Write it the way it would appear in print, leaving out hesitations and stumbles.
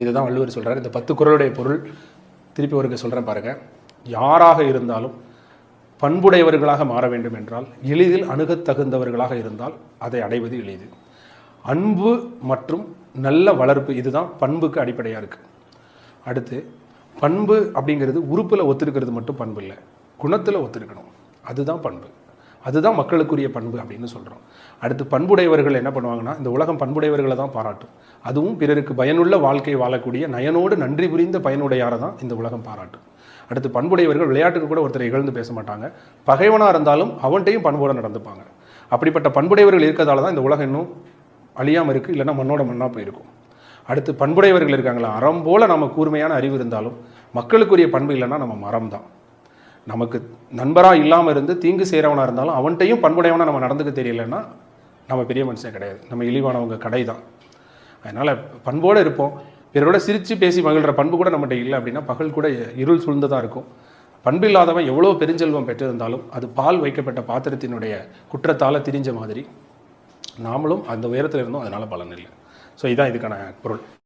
இதுதான் வள்ளுவர் சொல்கிறார். இந்த 10 குறளுடைய பொருள் திருப்பி ஒருக்க சொல்கிறேன் பாருங்கள். யாராக இருந்தாலும் பண்புடையவர்களாக மாற வேண்டும் என்றால், எளிதில் அணுகத் தகுந்தவர்களாக இருந்தால் அதை அடைவது எளிது. அன்பு மற்றும் நல்ல வளர்ப்பு, இதுதான் பண்புக்கு அடிப்படையாக இருக்குது. அடுத்து பண்பு அப்படிங்கிறது உறுப்பில் ஒத்துருக்கிறது மட்டும் பண்பு இல்லை, குணத்தில் ஒத்துருக்கணும். அதுதான் பண்பு, அதுதான் மக்களுக்குரிய பண்பு அப்படின்னு சொல்கிறோம். அடுத்து பண்புடையவர்கள் என்ன பண்ணுவாங்கன்னா, இந்த உலகம் பண்புடையவர்களை தான் பாராட்டும். அதுவும் பிறருக்கு பயனுள்ள வாழ்க்கை வாழக்கூடிய நயனோடு நன்றி புரிந்த பயனுடையாரை தான் இந்த உலகம் பாராட்டும். அடுத்து பண்புடையவர்கள் விளையாட்டுக்கு கூட ஒருத்தரை இகழ்ந்து பேச மாட்டாங்க. பகைவனாக இருந்தாலும் அவன்கிட்டையும் பண்போடு நடந்துப்பாங்க. அப்படிப்பட்ட பண்புடையவர்கள் இருக்கிறதால தான் இந்த உலகம் இன்னும் அழியாமல் இருக்குது, இல்லைன்னா மண்ணோட மண்ணாக போயிருக்கும். அடுத்து பண்புடையவர்கள் இருக்காங்களா, அறம் போல் நம்ம கூர்மையான அறிவு இருந்தாலும் மக்களுக்குரிய பண்பு இல்லைன்னா நம்ம மரம் தான். நமக்கு நண்பராக இல்லாமல் இருந்து தீங்கு செய்கிறவனாக இருந்தாலும் அவன்கிட்டையும் பண்புடையவனாக நம்ம நடந்துக்க தெரியலைன்னா நம்ம பெரிய மனுஷன் கிடையாது, நம்ம இழிவானவங்க கடை தான். அதனால் பண்போடு இருப்போம். பிறரோட சிரித்து பேசி மகிழ்கிற பண்பு கூட நம்மகிட்ட இல்லை அப்படின்னா பகல் கூட இருள் சூழ்ந்ததாக இருக்கும். பண்பு இல்லாதவன் எவ்வளோ பெருஞ்செல்வம் பெற்றிருந்தாலும் அது பால் வைக்கப்பட்ட பாத்திரத்தினுடைய குற்றத்தால் திரிஞ்ச மாதிரி நாமளும் அந்த உயரத்தில் இருந்தோம், அதனால் பலன் இல்லை. ஸோ இதுதான் இதுக்கான பொருள்.